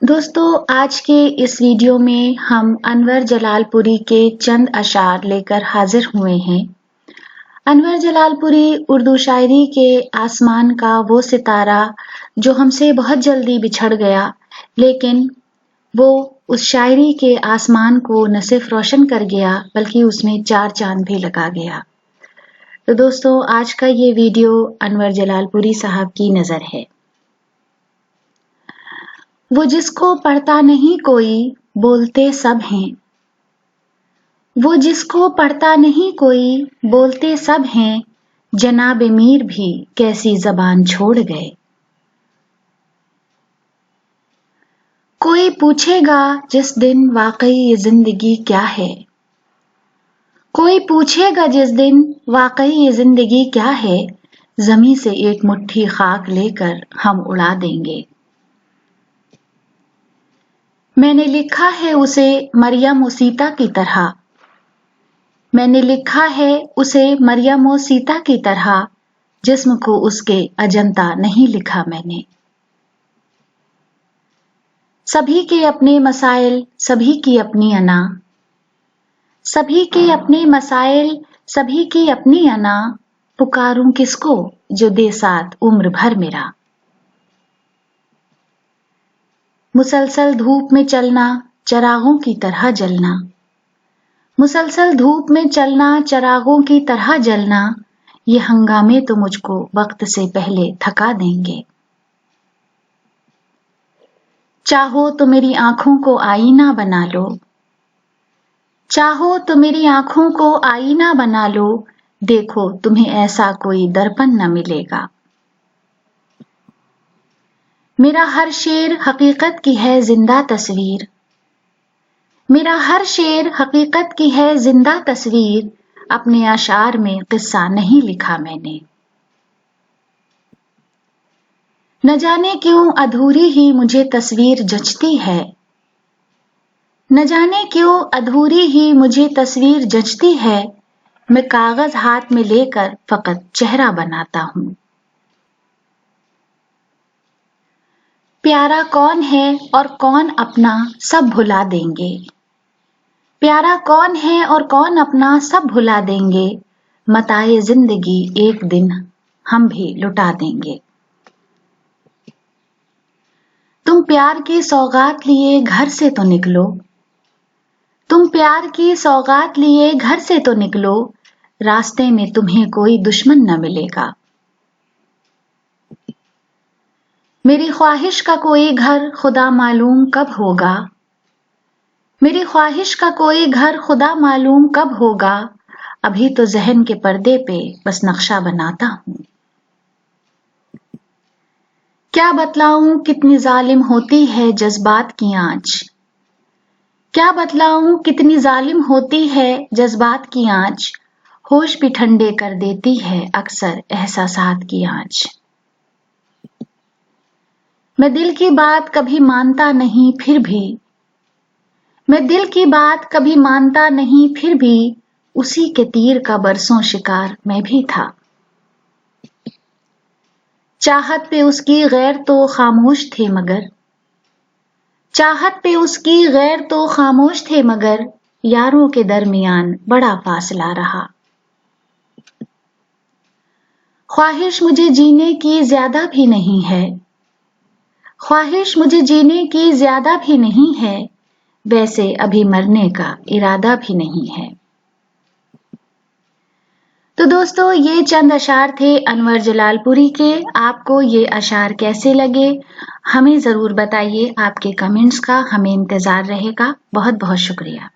दोस्तों, आज के इस वीडियो में हम अनवर जलालपुरी के चंद अशार लेकर हाजिर हुए हैं। अनवर जलालपुरी उर्दू शायरी के आसमान का वो सितारा जो हमसे बहुत जल्दी बिछड़ गया, लेकिन वो उस शायरी के आसमान को न सिर्फ रोशन कर गया बल्कि उसमें 4 चांद भी लगा गया। तो दोस्तों, आज का ये वीडियो अनवर जलालपुरी साहब की नज़र है। वो जिसको पढ़ता नहीं कोई बोलते सब हैं, वो जिसको पढ़ता नहीं कोई बोलते सब हैं, जनाब मीर भी कैसी ज़बान छोड़ गए। कोई पूछेगा जिस दिन वाकई ये ज़िंदगी क्या है, कोई पूछेगा जिस दिन वाकई ये ज़िंदगी क्या है, ज़मीं से एक मुट्ठी खाक लेकर हम उड़ा देंगे। मैंने लिखा है उसे मरियम व सीता की तरह, मैंने लिखा है उसे मरियम व सीता की तरह, जिस्म को उसके अजंता नहीं लिखा मैंने। सभी के अपने मसाइल, सभी की अपनी अना, सभी के अपने मसाइल, सभी की अपनी अना, पुकारूं किसको जो दे साथ उम्र भर मेरा। मुसलसल धूप में चलना, चरागों की तरह जलना, मुसलसल धूप में चलना, चरागों की तरह जलना, ये हंगामे तो मुझको वक्त से पहले थका देंगे। चाहो तो मेरी आंखों को आईना बना लो, चाहो तो मेरी आंखों को आईना बना लो, देखो तुम्हें ऐसा कोई दर्पण न मिलेगा। मेरा हर शेर हकीकत की है जिंदा तस्वीर, मेरा हर शेर हकीकत की है जिंदा तस्वीर, अपने अशार में किस्सा नहीं लिखा मैंने। न जाने क्यों अधूरी ही मुझे तस्वीर जचती है, न जाने क्यों अधूरी ही मुझे तस्वीर जचती है, मैं कागज हाथ में लेकर फकत चेहरा बनाता हूं। प्यारा कौन है और कौन अपना सब भुला देंगे, प्यारा कौन है और कौन अपना सब भुला देंगे, मताए जिंदगी एक दिन हम भी लुटा देंगे। तुम प्यार की सौगात लिए घर से तो निकलो, तुम प्यार की सौगात लिए घर से तो निकलो, रास्ते में तुम्हें कोई दुश्मन न मिलेगा। मेरी ख्वाहिश का कोई घर खुदा मालूम कब होगा, मेरी ख्वाहिश का कोई घर खुदा मालूम कब होगा, अभी तो जहन के पर्दे पे बस नक्शा बनाता हूं। क्या बतलाऊं कितनी जालिम होती है जज्बात की आंच, क्या बतलाऊं कितनी जालिम होती है जज्बात की आंच, होश भी ठंडे कर देती है अक्सर एहसासात की आंच। मैं दिल की बात कभी मानता नहीं फिर भी, मैं दिल की बात कभी मानता नहीं फिर भी, उसी के तीर का बरसों शिकार मैं भी था। चाहत पे उसकी गैर तो खामोश थे मगर, चाहत पे उसकी गैर तो खामोश थे मगर, यारों के दरमियान बड़ा फासला रहा। ख्वाहिश मुझे जीने की ज्यादा भी नहीं है, ख्वाहिश मुझे जीने की ज्यादा भी नहीं है, वैसे अभी मरने का इरादा भी नहीं है। तो दोस्तों, ये चंद अशार थे अनवर जलालपुरी के। आपको ये अशार कैसे लगे हमें ज़रूर बताइए, आपके कमेंट्स का हमें इंतज़ार रहेगा। बहुत बहुत शुक्रिया।